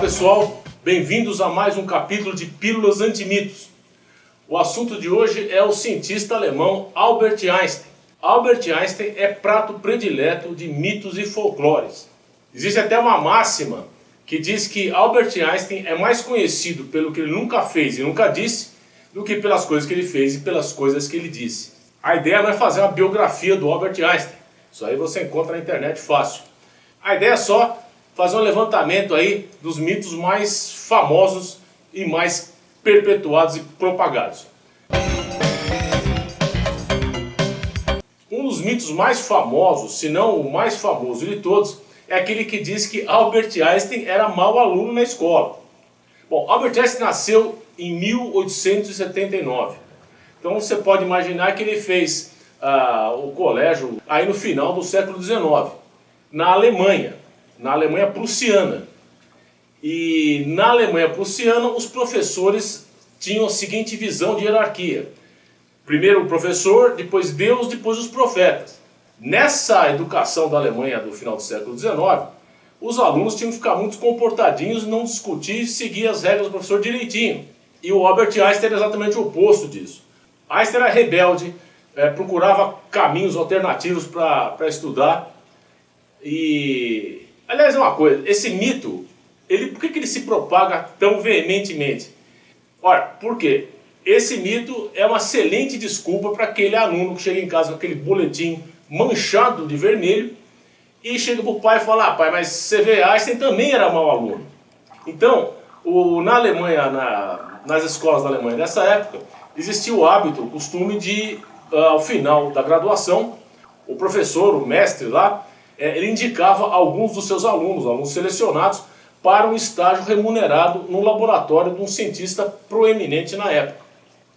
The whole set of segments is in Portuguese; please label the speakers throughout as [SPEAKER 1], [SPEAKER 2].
[SPEAKER 1] pessoal, bem-vindos a mais um capítulo de Pílulas Antimitos. O assunto de hoje é o cientista alemão Albert Einstein. Albert Einstein é prato predileto de mitos e folclores. Existe até uma máxima que diz que Albert Einstein é mais conhecido pelo que ele nunca fez e nunca disse do que pelas coisas que ele fez e pelas coisas que ele disse. A ideia não é fazer uma biografia do Albert Einstein, isso aí você encontra na internet fácil. A ideia é só fazer um levantamento aí dos mitos mais famosos e mais perpetuados e propagados. Um dos mitos mais famosos, se não o mais famoso de todos, é aquele que diz que Albert Einstein era mau aluno na escola. Bom, Albert Einstein nasceu em 1879. Então você pode imaginar que ele fez o colégio aí no final do século XIX, na Alemanha prussiana. E na Alemanha prussiana os professores tinham a seguinte visão de hierarquia: primeiro o professor, depois Deus, depois os profetas. Nessa educação da Alemanha do final do século XIX, os alunos tinham que ficar muito comportadinhos, não discutir e seguir as regras do professor direitinho. E o Albert Einstein era exatamente o oposto disso. Einstein era rebelde, procurava caminhos alternativos para estudar. E, aliás, uma coisa, esse mito, por que ele se propaga tão veementemente? Ora, por quê? Esse mito é uma excelente desculpa para aquele aluno que chega em casa com aquele boletim manchado de vermelho e chega para o pai e fala: pai, mas você vê, Einstein também era mau aluno. Então, na Alemanha, nas escolas da Alemanha dessa época, existia o hábito, o costume de, ao final da graduação, o professor, o mestre lá, ele indicava alguns dos seus alunos selecionados, para um estágio remunerado no laboratório de um cientista proeminente na época.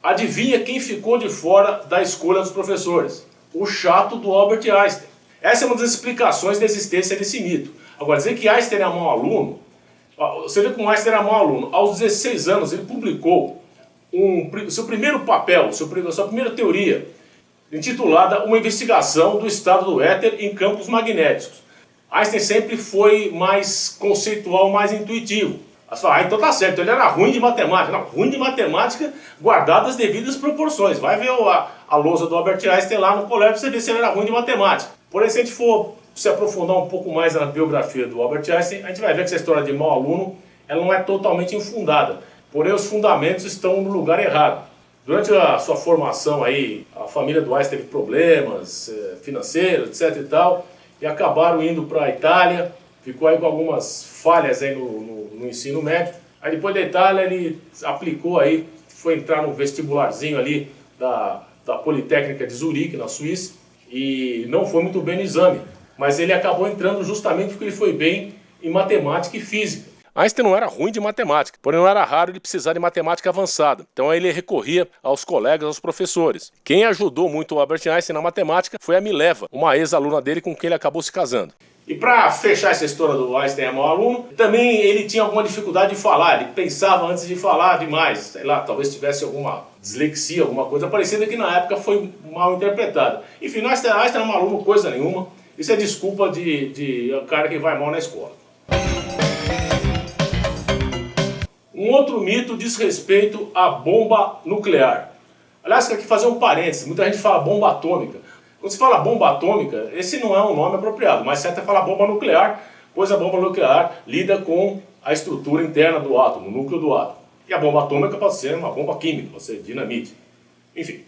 [SPEAKER 1] Adivinha quem ficou de fora da escolha dos professores? O chato do Albert Einstein. Essa é uma das explicações da existência desse mito. Agora, dizer que Einstein era mau aluno, você vê como Einstein era mau aluno. Aos 16 anos ele publicou seu primeiro papel, sua primeira teoria, intitulada Uma Investigação do Estado do Éter em Campos Magnéticos. Einstein sempre foi mais conceitual, mais intuitivo. Você fala: então tá certo, ele era ruim de matemática. Não, ruim de matemática guardado as devidas proporções. Vai ver a lousa do Albert Einstein lá no colégio para você ver se ele era ruim de matemática. Porém, se a gente for se aprofundar um pouco mais na biografia do Albert Einstein, a gente vai ver que essa história de mau aluno ela não é totalmente infundada. Porém, os fundamentos estão no lugar errado. Durante a sua formação aí, a família do Einstein teve problemas financeiros, etc e tal, e acabaram indo para a Itália, ficou aí com algumas falhas aí no ensino médio. Aí depois da Itália ele aplicou aí, foi entrar no vestibularzinho ali da Politécnica de Zurique, na Suíça, e não foi muito bem no exame, mas ele acabou entrando justamente porque ele foi bem em matemática e física. Einstein não era ruim de matemática, porém não era raro ele precisar de matemática avançada. Então aí ele recorria aos colegas, aos professores. Quem ajudou muito o Albert Einstein na matemática foi a Mileva, uma ex-aluna dele com quem ele acabou se casando. E para fechar essa história do Einstein é mau aluno, também ele tinha alguma dificuldade de falar, ele pensava antes de falar demais, sei lá, talvez tivesse alguma dislexia, alguma coisa parecida que na época foi mal interpretada. Enfim, Einstein era um aluno coisa nenhuma, isso é desculpa de cara que vai mal na escola. Um outro mito diz respeito à bomba nuclear. Aliás, quero aqui fazer um parênteses, muita gente fala bomba atômica. Quando se fala bomba atômica, esse não é um nome apropriado, mas certo é falar bomba nuclear, pois a bomba nuclear lida com a estrutura interna do átomo, o núcleo do átomo. E a bomba atômica pode ser uma bomba química, pode ser dinamite. Enfim,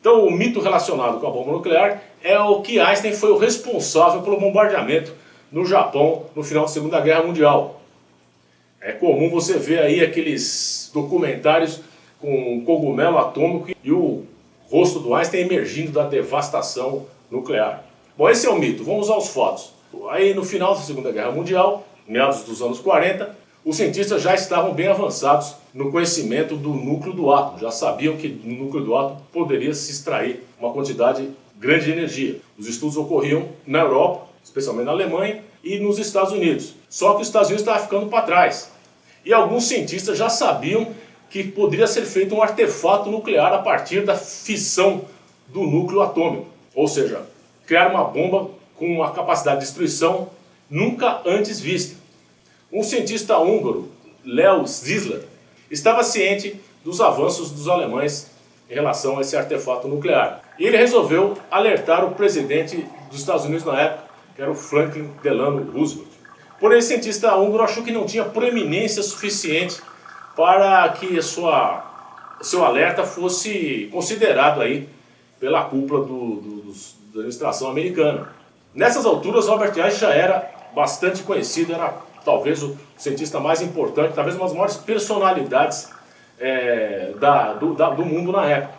[SPEAKER 1] então o mito relacionado com a bomba nuclear é o que Einstein foi o responsável pelo bombardeamento no Japão no final da Segunda Guerra Mundial. É comum você ver aí aqueles documentários com um cogumelo atômico e o rosto do Einstein emergindo da devastação nuclear. Bom, esse é o mito. Vamos aos fatos. Aí no final da Segunda Guerra Mundial, meados dos anos 40, os cientistas já estavam bem avançados no conhecimento do núcleo do átomo. Já sabiam que no núcleo do átomo poderia se extrair uma quantidade grande de energia. Os estudos ocorriam na Europa, especialmente na Alemanha, e nos Estados Unidos. Só que os Estados Unidos estavam ficando para trás. E alguns cientistas já sabiam que poderia ser feito um artefato nuclear a partir da fissão do núcleo atômico. Ou seja, criar uma bomba com uma capacidade de destruição nunca antes vista. Um cientista húngaro, Leo Szilard, estava ciente dos avanços dos alemães em relação a esse artefato nuclear. E ele resolveu alertar o presidente dos Estados Unidos na época, que era o Franklin Delano Roosevelt. Porém, esse cientista húngaro achou que não tinha proeminência suficiente para que seu alerta fosse considerado aí pela cúpula da administração americana. Nessas alturas, Albert Einstein já era bastante conhecido, era talvez o cientista mais importante, talvez uma das maiores personalidades do mundo na época.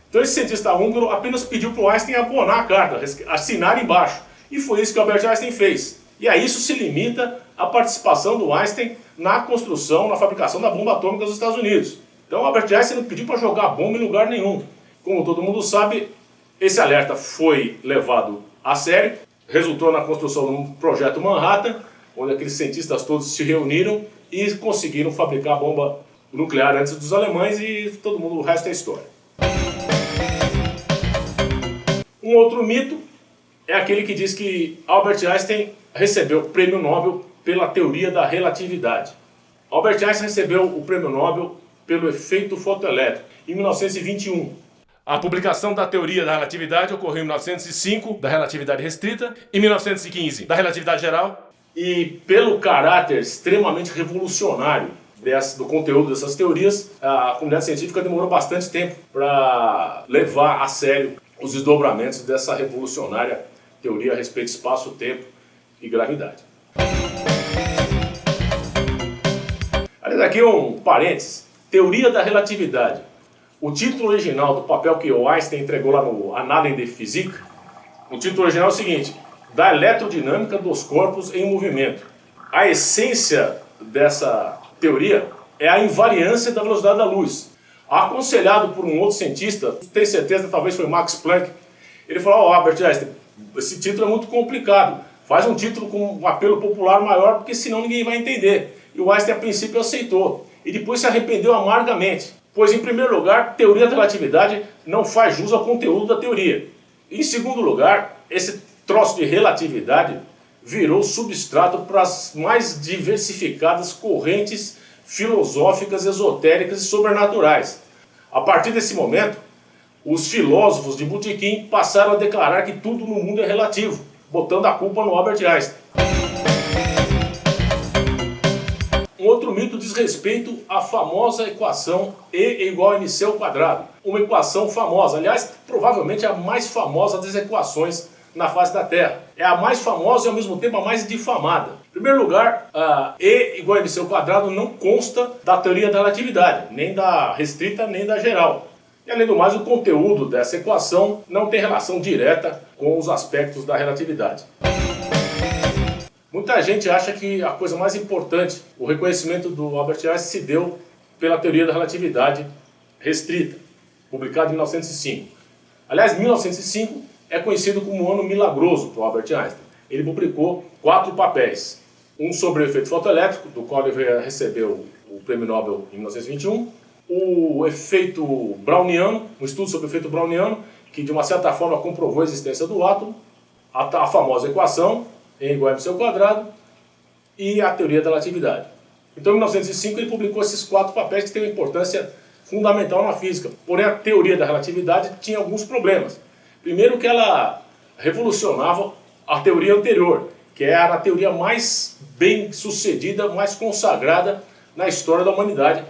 [SPEAKER 1] Então esse cientista húngaro apenas pediu para o Einstein abonar a carta, assinar embaixo. E foi isso que Albert Einstein fez. E a isso se limita a participação do Einstein na construção, na fabricação da bomba atômica dos Estados Unidos. Então Albert Einstein não pediu para jogar bomba em lugar nenhum. Como todo mundo sabe, esse alerta foi levado a sério, resultou na construção de um projeto Manhattan, onde aqueles cientistas todos se reuniram e conseguiram fabricar a bomba nuclear antes dos alemães e todo mundo, o resto é história. Um outro mito é aquele que diz que Albert Einstein recebeu o prêmio Nobel pela teoria da relatividade. Albert Einstein recebeu o prêmio Nobel pelo efeito fotoelétrico em 1921. A publicação da teoria da relatividade ocorreu em 1905, da relatividade restrita, em 1915, da relatividade geral. E pelo caráter extremamente revolucionário do conteúdo dessas teorias, a comunidade científica demorou bastante tempo para levar a sério os desdobramentos dessa revolucionária teoria a respeito de espaço, tempo e gravidade. Aliás, aqui um parênteses. Teoria da relatividade. O título original do papel que o Einstein entregou lá no Annalen der Physik, o título original é o seguinte: da eletrodinâmica dos corpos em movimento. A essência dessa teoria é a invariância da velocidade da luz. Aconselhado por um outro cientista, tenho certeza, talvez foi Max Planck, ele falou: Albert Einstein, esse título é muito complicado, faz um título com um apelo popular maior, porque senão ninguém vai entender. E o Einstein a princípio aceitou, e depois se arrependeu amargamente, pois em primeiro lugar, teoria da relatividade não faz jus ao conteúdo da teoria. Em segundo lugar, esse troço de relatividade virou substrato para as mais diversificadas correntes filosóficas, esotéricas e sobrenaturais. A partir desse momento, os filósofos de botequim passaram a declarar que tudo no mundo é relativo, botando a culpa no Albert Einstein. Um outro mito diz respeito à famosa equação E igual a mc ao quadrado. Uma equação famosa, aliás, provavelmente a mais famosa das equações na face da Terra. É a mais famosa e ao mesmo tempo a mais difamada. Em primeiro lugar, a E igual a mc ao quadrado não consta da teoria da relatividade, nem da restrita nem da geral. E além do mais, o conteúdo dessa equação não tem relação direta com os aspectos da relatividade. Muita gente acha que a coisa mais importante, o reconhecimento do Albert Einstein, se deu pela teoria da relatividade restrita, publicada em 1905. Aliás, 1905 é conhecido como um ano milagroso para o Albert Einstein. Ele publicou 4 papéis. Um sobre o efeito fotoelétrico, do qual ele recebeu o prêmio Nobel em 1921. O efeito browniano, um estudo sobre o efeito browniano, que de uma certa forma comprovou a existência do átomo. A famosa equação, E igual a mc ao quadrado, e a teoria da relatividade. Então, em 1905, ele publicou esses 4 papéis que têm uma importância fundamental na física. Porém, a teoria da relatividade tinha alguns problemas. Primeiro que ela revolucionava a teoria anterior, que era a teoria mais bem sucedida, mais consagrada na história da humanidade,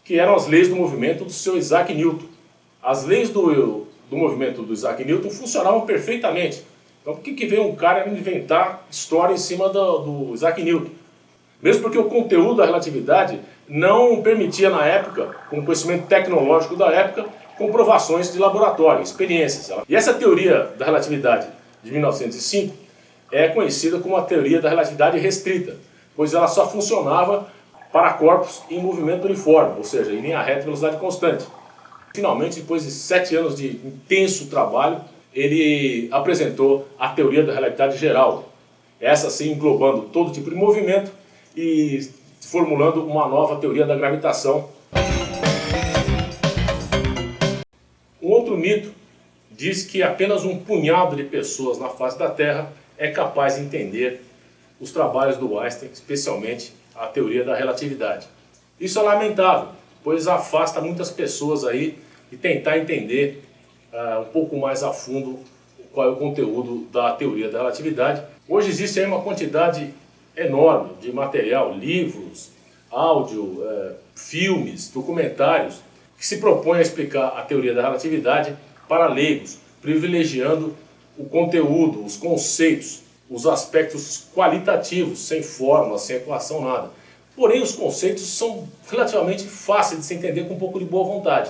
[SPEAKER 1] que eram as leis do movimento do seu Isaac Newton. As leis do movimento do Isaac Newton funcionavam perfeitamente. Então por que veio um cara inventar história em cima do Isaac Newton? Mesmo porque o conteúdo da relatividade não permitia na época, com o conhecimento tecnológico da época, comprovações de laboratório, experiências. E essa teoria da relatividade de 1905 é conhecida como a teoria da relatividade restrita, pois ela só funcionava para corpos em movimento uniforme, ou seja, em linha reta e velocidade constante. Finalmente, depois de 7 anos de intenso trabalho, ele apresentou a teoria da relatividade geral, essa sim englobando todo tipo de movimento e formulando uma nova teoria da gravitação. Um outro mito diz que apenas um punhado de pessoas na face da Terra é capaz de entender os trabalhos do Einstein, especialmente a teoria da relatividade. Isso é lamentável, pois afasta muitas pessoas aí de tentar entender um pouco mais a fundo qual é o conteúdo da teoria da relatividade. Hoje existe aí uma quantidade enorme de material, livros, áudio, filmes, documentários, que se propõem a explicar a teoria da relatividade para leigos, privilegiando o conteúdo, os conceitos, os aspectos qualitativos, sem fórmula, sem equação, nada. Porém, os conceitos são relativamente fáceis de se entender com um pouco de boa vontade.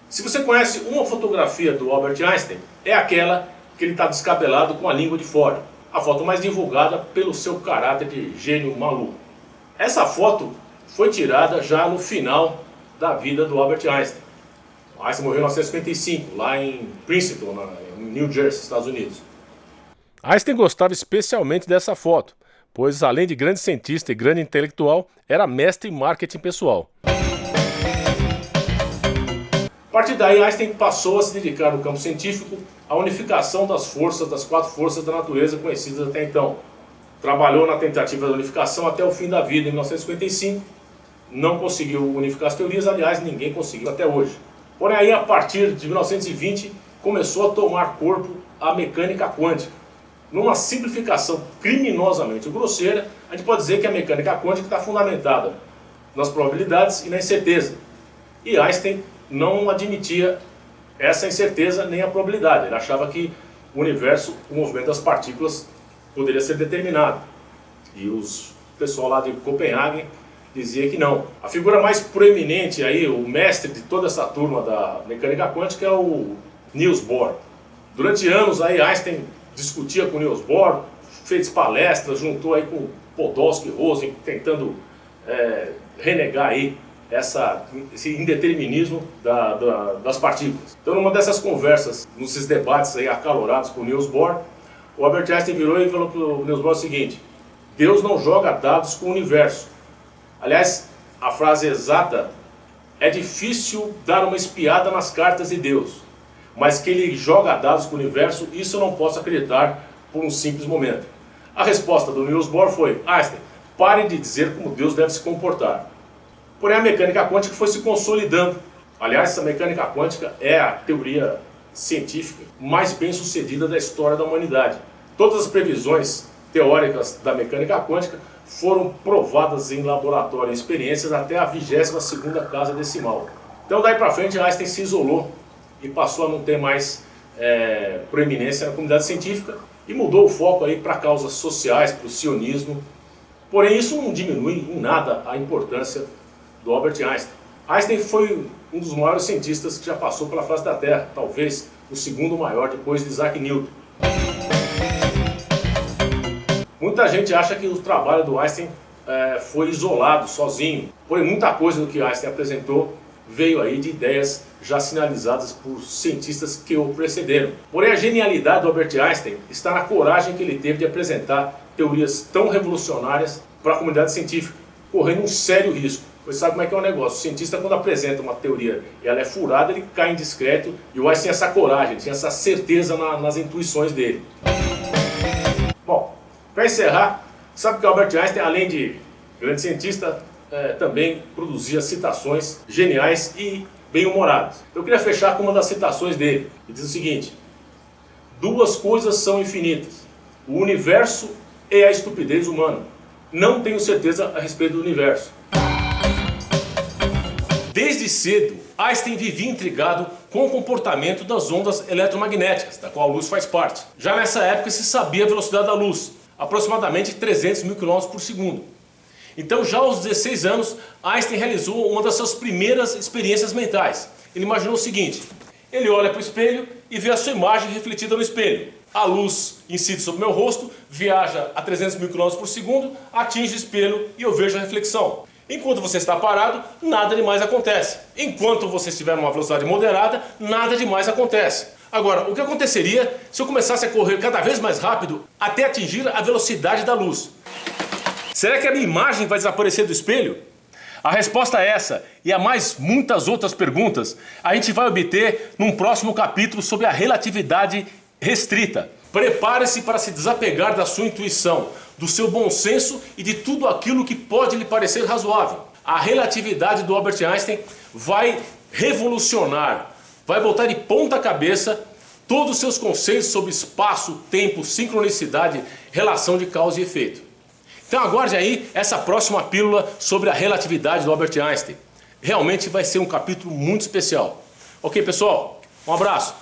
[SPEAKER 1] Se você conhece uma fotografia do Albert Einstein, é aquela que ele está descabelado com a língua de fora. A foto mais divulgada pelo seu caráter de gênio maluco. Essa foto foi tirada já no final da vida do Albert Einstein. Einstein morreu em 1955, lá em Princeton, em New Jersey, Estados Unidos. Einstein gostava especialmente dessa foto, pois além de grande cientista e grande intelectual, era mestre em marketing pessoal. A partir daí, Einstein passou a se dedicar no campo científico à unificação das forças, das 4 forças da natureza conhecidas até então. Trabalhou na tentativa da unificação até o fim da vida, em 1955. Não conseguiu unificar as teorias, aliás, ninguém conseguiu até hoje. Porém, aí, a partir de 1920, começou a tomar corpo a mecânica quântica. Numa simplificação criminosamente grosseira, a gente pode dizer que a mecânica quântica está fundamentada nas probabilidades e na incerteza. E Einstein não admitia essa incerteza nem a probabilidade. Ele achava que o universo, o movimento das partículas, poderia ser determinado. E o pessoal lá de Copenhague dizia que não. A figura mais proeminente aí, o mestre de toda essa turma da mecânica quântica é o Niels Bohr. Durante anos aí Einstein discutia com o Niels Bohr, fez palestras, juntou aí com Podolsky e Rosen, tentando renegar aí esse indeterminismo das partículas. Então, numa dessas conversas, nesses debates aí acalorados com o Niels Bohr, o Albert Einstein virou e falou para o Niels Bohr o seguinte: Deus não joga dados com o universo. Aliás, a frase exata é: difícil dar uma espiada nas cartas de Deus, mas que ele joga dados com o universo, isso eu não posso acreditar por um simples momento. A resposta do Niels Bohr foi: Einstein, pare de dizer como Deus deve se comportar. Porém, a mecânica quântica foi se consolidando. Aliás, essa mecânica quântica é a teoria científica mais bem sucedida da história da humanidade. Todas as previsões teóricas da mecânica quântica foram provadas em laboratório, em experiências, até a 22ª casa decimal. Então, daí para frente, Einstein se isolou e passou a não ter mais proeminência na comunidade científica e mudou o foco aí para causas sociais, para o sionismo. Porém, isso não diminui em nada a importância do Albert Einstein. Einstein foi um dos maiores cientistas que já passou pela face da Terra, talvez o segundo maior depois de Isaac Newton. Muita gente acha que o trabalho do Einstein foi isolado, sozinho, porém muita coisa do que Einstein apresentou veio aí de ideias já sinalizadas por cientistas que o precederam. Porém, a genialidade do Albert Einstein está na coragem que ele teve de apresentar teorias tão revolucionárias para a comunidade científica, correndo um sério risco. Você sabe como é que é o negócio: o cientista, quando apresenta uma teoria e ela é furada, ele cai indiscreto, e o Einstein tinha essa coragem, tinha essa certeza nas intuições dele. Bom, para encerrar, sabe que o Albert Einstein, além de grande cientista, também produzia citações geniais e bem-humoradas. Eu queria fechar com uma das citações dele, que diz o seguinte: 2 coisas são infinitas, o universo e a estupidez humana. Não tenho certeza a respeito do universo. Desde cedo, Einstein vivia intrigado com o comportamento das ondas eletromagnéticas, da qual a luz faz parte. Já nessa época se sabia a velocidade da luz, aproximadamente 300 mil km por segundo. Então, já aos 16 anos, Einstein realizou uma das suas primeiras experiências mentais. Ele imaginou o seguinte: ele olha para o espelho e vê a sua imagem refletida no espelho. A luz incide sobre o meu rosto, viaja a 300 mil km por segundo, atinge o espelho e eu vejo a reflexão. Enquanto você está parado, nada demais acontece. Enquanto você estiver numa velocidade moderada, nada demais acontece. Agora, o que aconteceria se eu começasse a correr cada vez mais rápido até atingir a velocidade da luz? Será que a minha imagem vai desaparecer do espelho? A resposta é essa, e a mais muitas outras perguntas, a gente vai obter num próximo capítulo sobre a relatividade restrita. Prepare-se para se desapegar da sua intuição, do seu bom senso e de tudo aquilo que pode lhe parecer razoável. A relatividade do Albert Einstein vai revolucionar, vai botar de ponta cabeça todos os seus conceitos sobre espaço, tempo, sincronicidade, relação de causa e efeito. Então aguarde aí essa próxima pílula sobre a relatividade do Albert Einstein. Realmente vai ser um capítulo muito especial. Ok, pessoal? Um abraço.